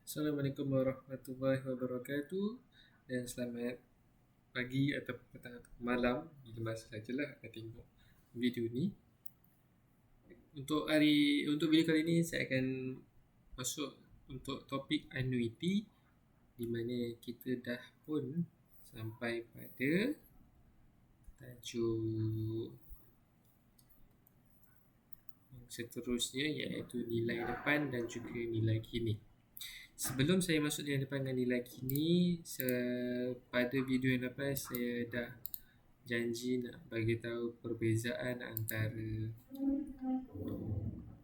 Assalamualaikum warahmatullahi wabarakatuh dan selamat pagi atau petang atau malam bila masa sajalah anda tengok video ni. Untuk video kali ni saya akan masuk untuk topik annuity di mana kita dah pun sampai pada tajuk yang seterusnya iaitu nilai depan dan juga nilai kini. Sebelum saya masuk nilai depan dengan nilai kini, pada video yang lepas saya dah janji nak bagi tahu perbezaan antara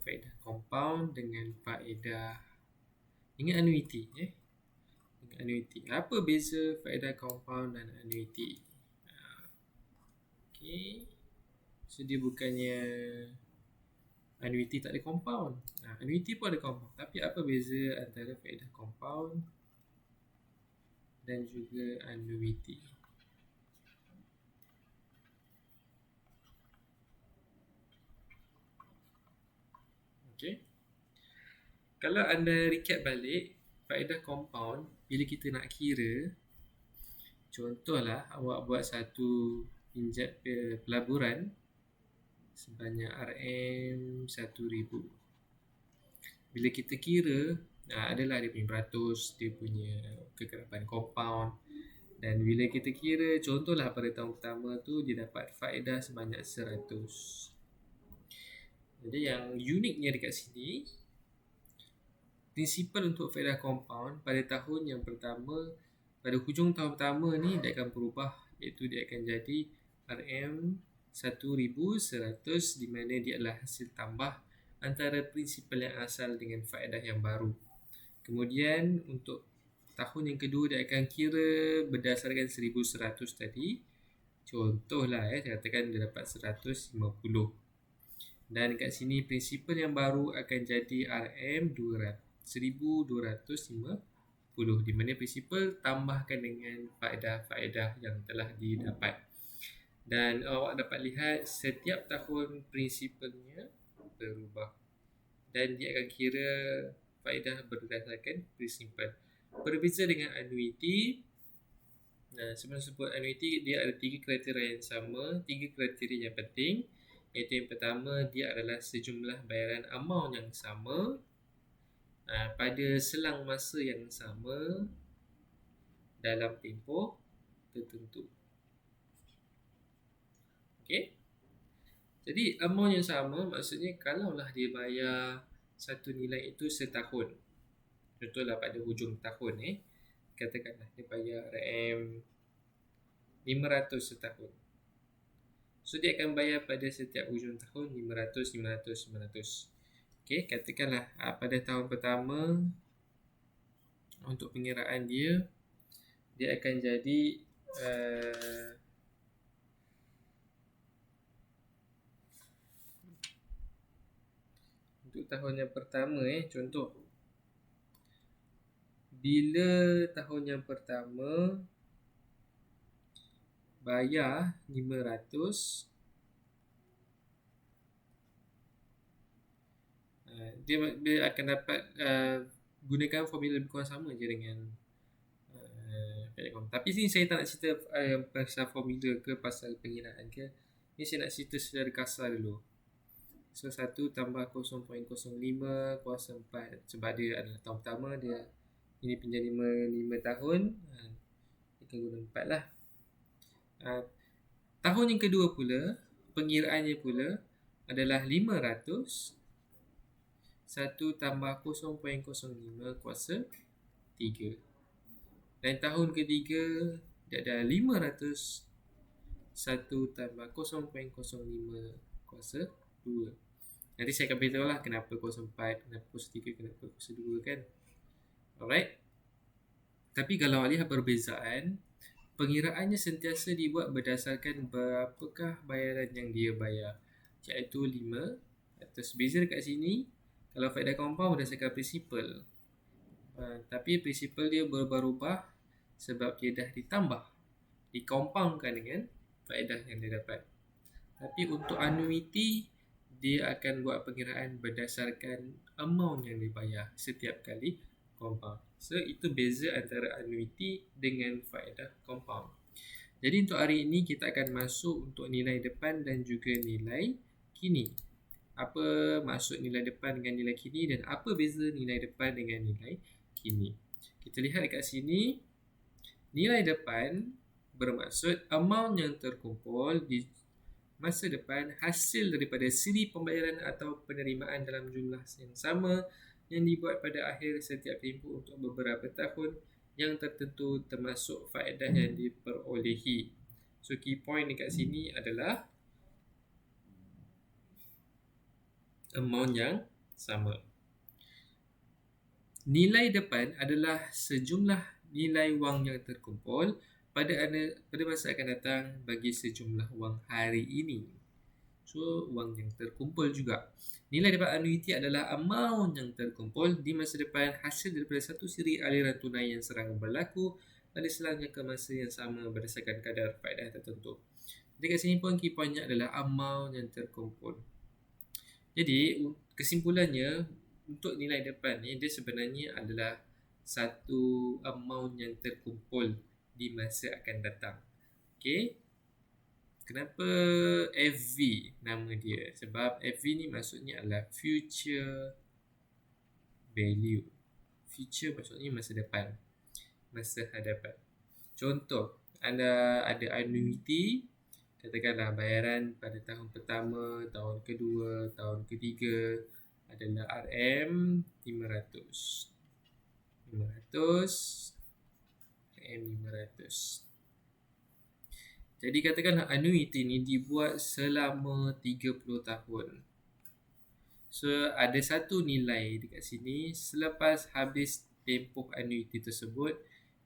faedah compound dengan faedah annuity. Annuity. Apa beza faedah compound dan annuity? So dia bukannya annuity tak ada compound. Annuity pun ada compound. Tapi apa beza antara faedah compound dan juga annuity? Kalau anda recap balik, faedah compound bila kita nak kira, contohlah awak buat satu pinjat pelaburan sebanyak RM1,000. Bila kita kira, adalah dia punya beratus, dia punya kekerapan compound. Dan bila kita kira, contohlah pada tahun pertama tu dia dapat faedah sebanyak 100. Jadi yang uniknya dekat sini, prinsipal untuk faedah compound pada tahun yang pertama, pada hujung tahun pertama ni dia akan berubah, iaitu dia akan jadi RM1,100 di mana dia adalah hasil tambah antara prinsipal yang asal dengan faedah yang baru. Kemudian untuk tahun yang kedua dia akan kira berdasarkan 1,100 tadi. Contohlah saya katakan dia dapat 150. Dan kat sini prinsipal yang baru akan jadi RM1,250 di mana prinsipal tambahkan dengan faedah-faedah yang telah didapat. Dan awak dapat lihat setiap tahun prinsipalnya berubah dan dia akan kira faedah berdasarkan prinsipal. Berbeza dengan annuity. Sebelum sebut annuity, dia ada 3 kriteria yang sama, 3 kriteria yang penting. Iaitu yang pertama, dia adalah sejumlah bayaran amount yang sama pada selang masa yang sama dalam tempoh tertentu. Jadi amount yang sama maksudnya kalaulah dia bayar satu nilai itu setahun. Contohlah pada hujung tahun katakanlah dia bayar RM500 setahun. So dia akan bayar pada setiap hujung tahun 500. Katakanlah pada tahun pertama untuk pengiraan dia akan jadi untuk tahun yang pertama contoh, bila tahun yang pertama bayar 500, dia akan dapat gunakan formula lebih kurang sama je dengan tapi sini saya tak nak cerita pasal formula ke pasal pengiraan ke. Ni saya nak cerita secara kasar dulu. So 1 tambah 0.05 kuasa 4. Sebab dia adalah tahun pertama, dia ini pinjam 5 tahun, dia akan guna 4 lah. Tahun yang kedua pula, pengiraannya pula adalah 500 1 tambah 0.05 kuasa 3. Dan tahun ketiga dia ada 500 1 tambah 0.05 kuasa 2. Nanti saya akan beritahu lah kenapa kuasa 4, kenapa kuasa 3, kenapa kuasa 2 kan. Alright. Tapi kalau lihat perbezaan, pengiraannya sentiasa dibuat berdasarkan berapakah bayaran yang dia bayar, iaitu 5. Atas beza dekat sini, kalau faedah compound berdasarkan prinsipal. Tapi prinsipal dia berubah-ubah sebab dia dah ditambah, dikompaundkan dengan faedah yang dia dapat. Tapi untuk annuity, dia akan buat pengiraan berdasarkan amount yang dibayar setiap kali compound. So itu beza antara annuity dengan faedah compound. Jadi untuk hari ini kita akan masuk untuk nilai depan dan juga nilai kini. Apa maksud nilai depan dengan nilai kini dan apa beza nilai depan dengan nilai kini. Kita lihat dekat sini, nilai depan bermaksud amount yang terkumpul di masa depan hasil daripada siri pembayaran atau penerimaan dalam jumlah yang sama yang dibuat pada akhir setiap tempoh untuk beberapa tahun yang tertentu termasuk faedah yang diperolehi. So key point dekat sini adalah amount yang sama. Nilai depan adalah sejumlah nilai wang yang terkumpul pada masa akan datang bagi sejumlah wang hari ini. So, wang yang terkumpul juga. Nilai depan annuity adalah amount yang terkumpul di masa depan hasil daripada satu siri aliran tunai yang serang berlaku pada selang jangka masa yang sama berdasarkan kadar faedah tertentu. Jadi kat sini pun key pointnya adalah amount yang terkumpul. Jadi, kesimpulannya untuk nilai depan ni dia sebenarnya adalah satu amount yang terkumpul di masa akan datang. Okay. Kenapa FV nama dia? Sebab FV ni maksudnya adalah future value. Future maksudnya masa depan, masa hadapan. Contoh, anda ada annuity, katakanlah bayaran pada tahun pertama, tahun kedua, tahun ketiga adalah RM 500. Jadi katakanlah annuity ni dibuat selama 30 tahun. So ada satu nilai dekat sini selepas habis tempoh annuity tersebut,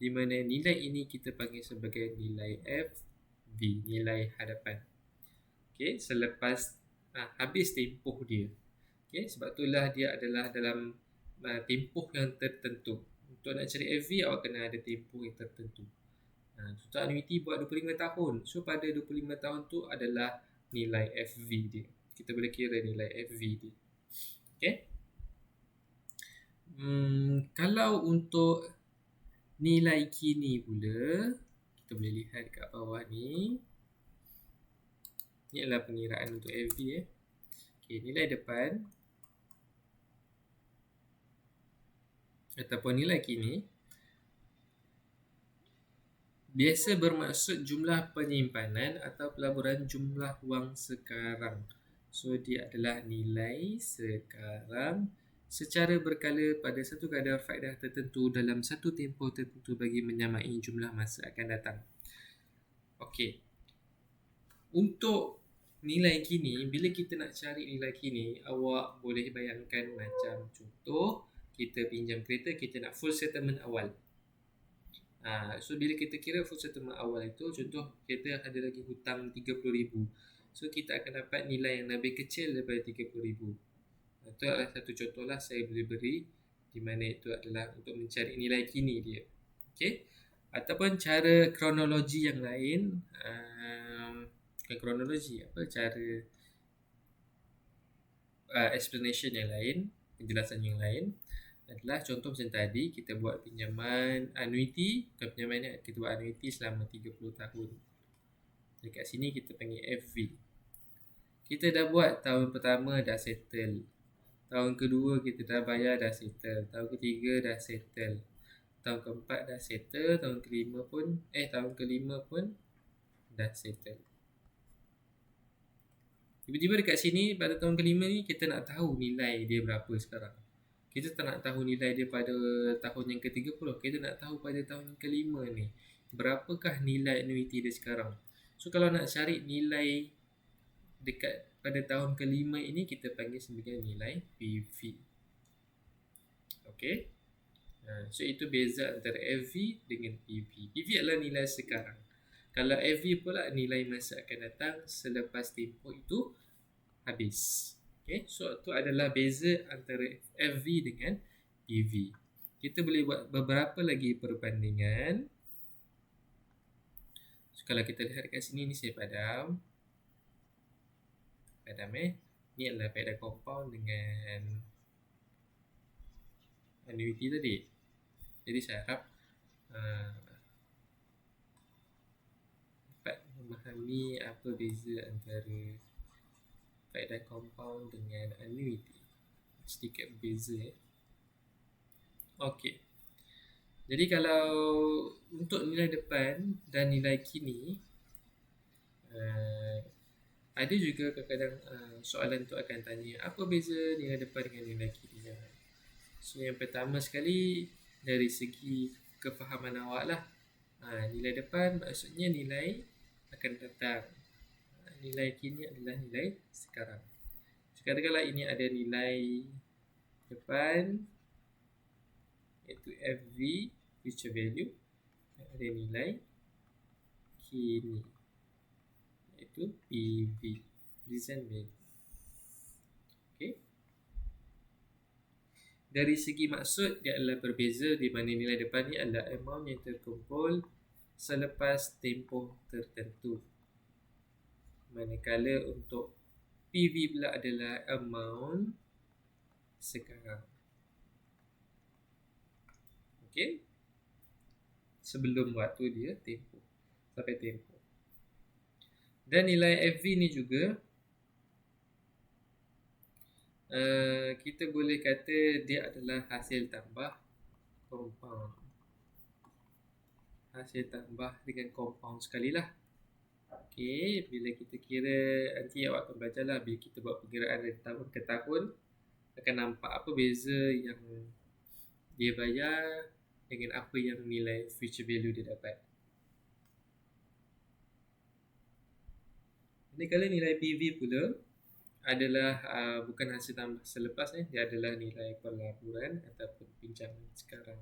di mana nilai ini kita panggil sebagai nilai FV, nilai hadapan. Okay, selepas habis tempoh dia. Okay, sebab itulah dia adalah dalam tempoh yang tertentu. Untuk nak cari FV, awak kena ada tempoh yang tertentu. Contoh annuity buat 25 tahun. So pada 25 tahun tu adalah nilai FV dia. Kita boleh kira nilai FV dia. Okay. Kalau untuk nilai kini pula, kita boleh lihat kat bawah ni. Ni adalah pengiraan untuk FV. Okay, nilai depan ataupun nilai kini biasa bermaksud jumlah penyimpanan atau pelaburan jumlah wang sekarang. So dia adalah nilai sekarang secara berkala pada satu kadar faedah tertentu dalam satu tempoh tertentu bagi menyamai jumlah masa akan datang. Okey. Untuk nilai kini, bila kita nak cari nilai kini, awak boleh bayangkan macam contoh kita pinjam kereta, kita nak full settlement awal. So bila kita kira full settlement awal itu, contoh kereta ada lagi hutang RM30,000. So kita akan dapat nilai yang lebih kecil daripada RM30,000. Itu adalah satu contoh lah saya boleh beri, di mana itu adalah untuk mencari nilai kini dia. Okay. Ataupun cara kronologi yang lain, bukan kronologi, cara explanation yang lain, penjelasan yang lain adalah contoh macam tadi, kita buat pinjaman annuity, kita buat annuity selama 30 tahun. Dekat sini kita panggil FV. Kita dah buat tahun pertama dah settle, tahun kedua kita dah bayar dah settle, tahun ketiga dah settle, tahun keempat dah settle, tahun kelima pun dah settle. Tiba-tiba dekat sini pada tahun kelima ni kita nak tahu nilai dia berapa sekarang. Kita tak nak tahu nilai dia pada tahun yang ke-30. Kita nak tahu pada tahun yang kelima ni berapakah nilai annuity dia sekarang. So kalau nak cari nilai dekat pada tahun kelima ini, kita panggil sebagai nilai PV. Okay. So itu beza antara FV dengan PV. PV adalah nilai sekarang. Kalau FV pula nilai masa akan datang selepas tempoh itu habis. Okay, so itu adalah beza antara FV dengan PV. Kita boleh buat beberapa lagi perbandingan. So, kalau kita lihat kat sini, ni saya padam. Ni adalah faedah compound dengan annuity tadi. Jadi saya harap dapat memahami apa beza antara faedah compound dengan annuity. Sedikit berbeza Okey. Jadi kalau untuk nilai depan dan nilai kini, ada juga kadang-kadang soalan tu akan tanya apa beza nilai depan dengan nilai kini. So yang pertama sekali dari segi kefahaman awak lah, nilai depan maksudnya nilai akan datang, nilai kini adalah nilai sekarang. Katakanlah ini ada nilai depan iaitu FV, future value, ada nilai kini iaitu PV, present value. Okay. Dari segi maksud, dia adalah berbeza di mana nilai depan ni adalah amount yang terkumpul selepas tempoh tertentu, manakala untuk PV pula adalah amount sekarang. Okay, sebelum waktu dia tempoh, sampai tempoh. Dan nilai FV ni juga kita boleh kata dia adalah hasil tambah compound. Hasil tambah dengan compound sekali lah. Okay, bila kita kira, nanti awak akan belajar lah, bila kita buat perkiraan dari tahun ke tahun, akan nampak apa beza yang dia bayar dengan apa yang nilai future value dia dapat. Jadi kalau nilai PV pula adalah bukan hasil tambah selepas, dia adalah nilai pelaburan ataupun pinjaman sekarang.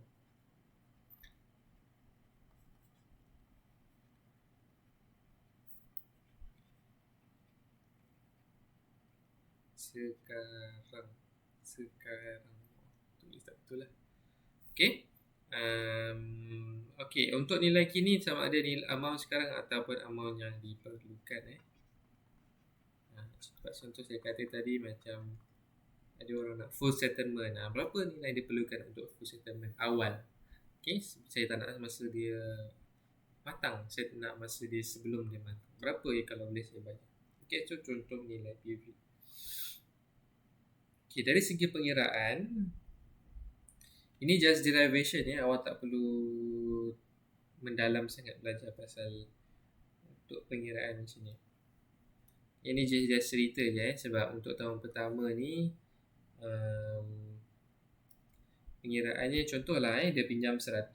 Sekarang tulis tak betul lah. Okay. Okay, untuk nilai kini sama ada nilai amount sekarang ataupun amount yang diperlukan. Contoh saya kata tadi macam ada orang nak full settlement, berapa nilai diperlukan untuk full settlement awal. Okay, saya tak nak masa dia matang, saya nak masa dia sebelum dia matang, berapa kalau boleh saya bayar. Okay, so contoh nilai PV. Okay, dari segi pengiraan, ini just derivation awak tak perlu mendalam sangat belajar pasal untuk pengiraan macam ni. Ini just cerita je sebab untuk tahun pertama ni pengiraannya contohlah dia pinjam 100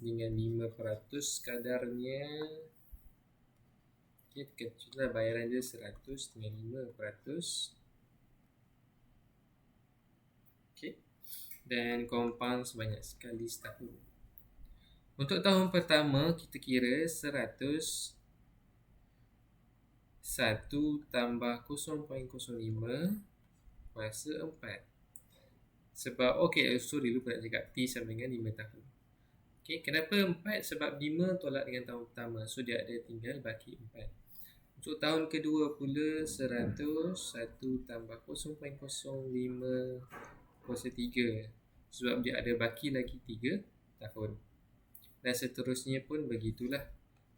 dengan 5% kadarnya. Okay, contohlah bayaran dia 100 dengan 5%. Okay, dan compound sebanyak sekali setahun. Untuk tahun pertama kita kira 100 1 tambah 0.05 kuasa 4. Sebab sorry lupa nak cakap T sama dengan 5 tahun. Okay, kenapa 4? Sebab 5 tolak dengan tahun pertama, so dia ada tinggal baki 4. Untuk tahun kedua pula 100 1 tambah 0.05 kuasa 3, sebab dia ada baki lagi 3 tahun. Dan seterusnya pun begitulah.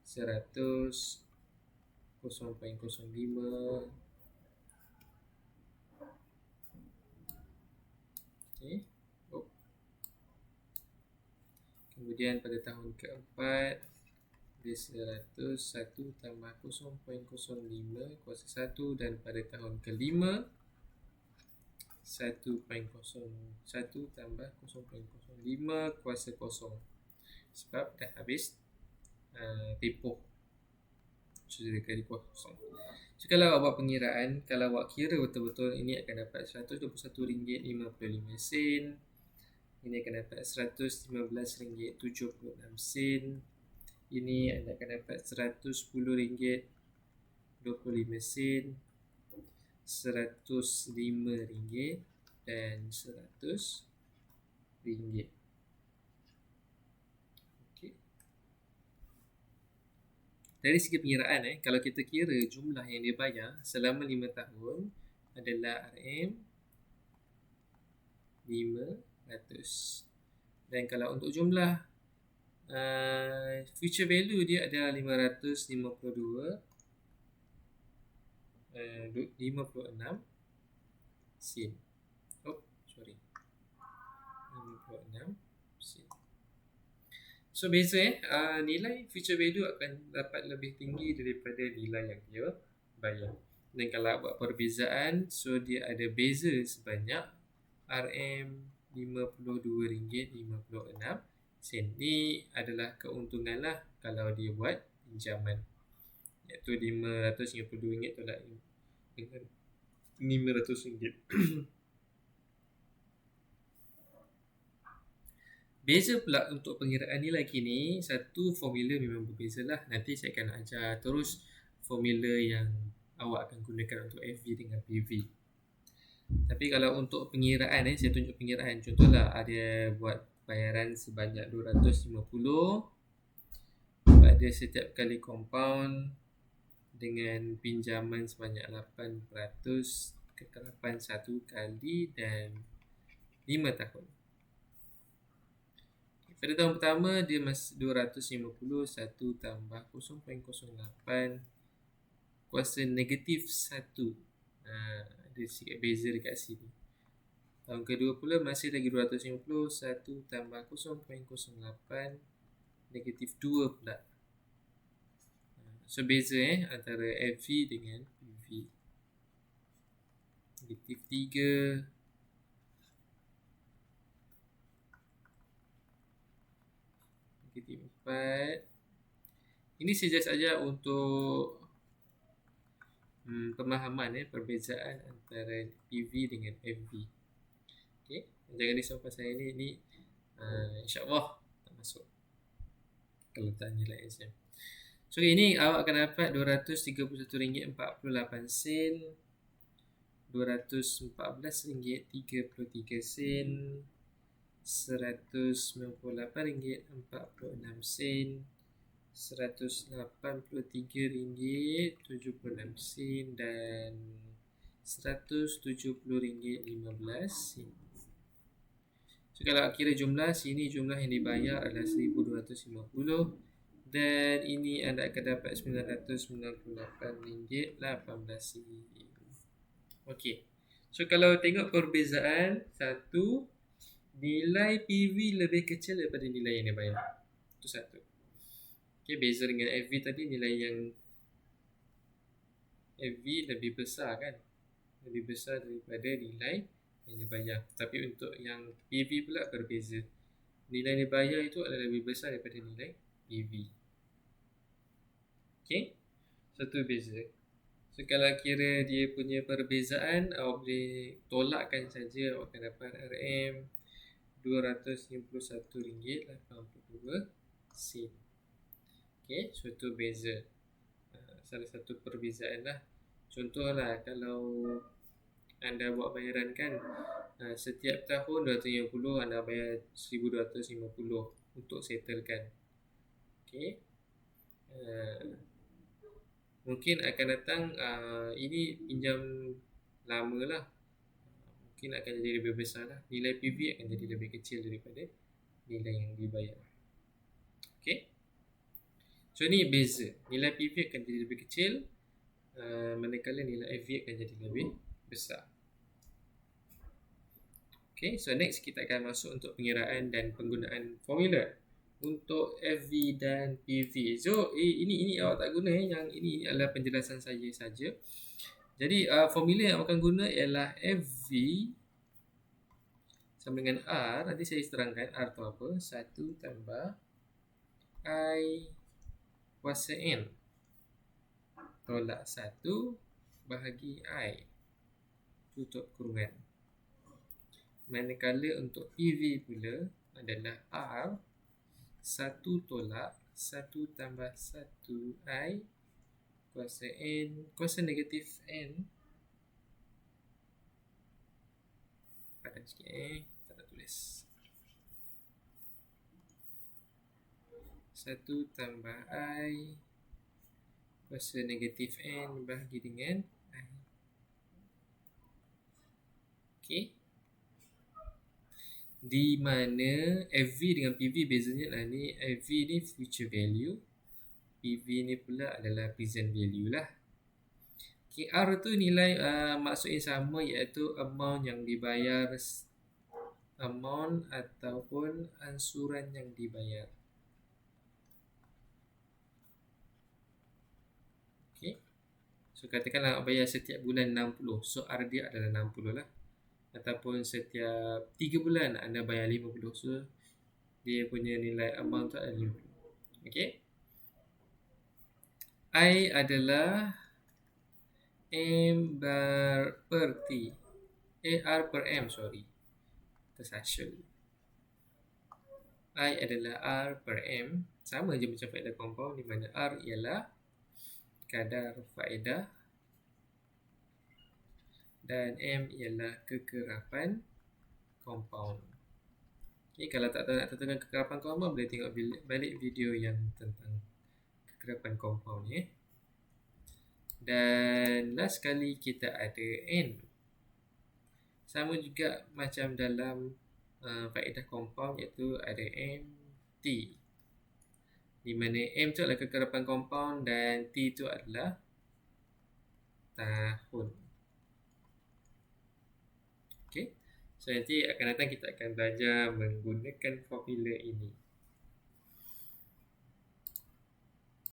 100 0.05 okay. Kemudian pada tahun keempat dia 100 1 tambah 0.05 kuasa 1, dan pada tahun kelima 1.01 tambah 0.05 kuasa 0, sebab dah habis tempoh sudah kali kosong. So kalau awak buat pengiraan, kalau awak kira betul-betul, ini akan dapat RM121.55, ini akan dapat RM115.76, ini anda akan dapat RM110.25, RM105 dan RM100. Dari segi pengiraan, kalau kita kira jumlah yang dia bayar selama 5 tahun adalah RM 500. Dan kalau untuk jumlah future value dia adalah 552 56 sen. Sorry. 56 sen. So beza nilai future value akan dapat lebih tinggi daripada nilai yang dia bayar. Dan kalau buat perbezaan, so dia ada beza sebanyak RM52.56. Ni adalah keuntungan lah kalau dia buat pinjaman, iaitu RM552 tolak dengan RM500. Beza pula untuk pengiraan nilai kini, satu formula memang berbeza lah. Nanti saya akan ajar terus formula yang awak akan gunakan untuk FV dengan PV. Tapi kalau untuk pengiraan saya tunjuk pengiraan. Contohlah ada buat bayaran sebanyak 250 pada setiap kali compound dengan pinjaman sebanyak 8% kekalapan 1 kali dan 5 tahun. Pada tahun pertama dia masih 250 1 tambah 0.08 kuasa negatif 1. Ada sikit beza dekat sini. Tahun kedua pula masih lagi 250 1 tambah 0.08 negatif 2 pula. So beza antara FV dengan PV. Negatif 3 negatif 4. Ini saja untuk pemahaman perbezaan antara PV dengan FV. Okay, jangan risau pasal ini insyaAllah tak masuk kalau tak nilai exam. So ini awak akan dapat RM231.48, RM214.33, RM198.46, RM183.76 dan RM170.15. So kalau kira jumlah, sini jumlah yang dibayar adalah RM1,250 dan ini anda akan dapat RM998.18. Okey. So kalau tengok perbezaan, satu, nilai PV lebih kecil daripada nilai yang dibayar. Itu satu. Okey, beza dengan FV tadi, nilai yang FV lebih besar kan? Lebih besar daripada nilai yang dibayar. Tapi untuk yang PV pula berbeza. Nilai yang dibayar itu adalah lebih besar daripada nilai PV. Okey? Satu beza. So kalau kira dia punya perbezaan, awak boleh tolakkan saja, awak akan dapat RM RM251.82. Okey, so itu beza. Salah satu perbezaan lah. Contohlah kalau anda buat bayaran kan, setiap tahun 250 anda bayar 1250 untuk settlekan. Okey. Mungkin akan datang ini pinjam lama lah, mungkin akan jadi lebih besar lah. Nilai PV akan jadi lebih kecil daripada nilai yang dibayar. Okey. So ini beza. Nilai PV akan jadi lebih kecil, manakala nilai FV akan jadi lebih besar. Okay, so next kita akan masuk untuk pengiraan dan penggunaan formula untuk FV dan PV. So ini awak tak guna yang ini adalah penjelasan saya saja. Jadi formula yang awak akan guna ialah FV sama dengan R. Nanti saya terangkan R tu apa. 1 tambah I kuasa N tolak 1 bahagi I tutup kurungan. Manakala untuk PV pula adalah R 1 tolak 1 tambah 1 I kuasa N, kuasa negatif N. Padan sikit tak nak tulis. 1 tambah I kuasa negatif N bahagi dengan I. Okay. di mana FV dengan PV bezanya lah ni. FV ni future value, PV ni pula adalah present value lah. Okay, R tu nilai maksud yang sama, iaitu amount yang dibayar, amount ataupun ansuran yang dibayar. Okay, so katakanlah nak bayar setiap bulan 60, so R dia adalah 60 lah. Ataupun setiap 3 bulan anda bayar 50, so dia punya nilai amount tu adalah 50. Okay, I adalah M per T, R per M, sorry, tersasul. I adalah R per M, sama je macam faedah compound, di mana R ialah kadar faedah dan M ialah kekerapan compound. Okay, kalau tak tahu nak tentukan kekerapan compound, boleh tengok balik video yang tentang kekerapan compound ya. Dan last sekali kita ada N. Sama juga macam dalam faedah compound, iaitu ada MT, di mana M tu adalah kekerapan compound dan T tu adalah tahun. Okay, so nanti akan datang kita akan belajar menggunakan formula ini.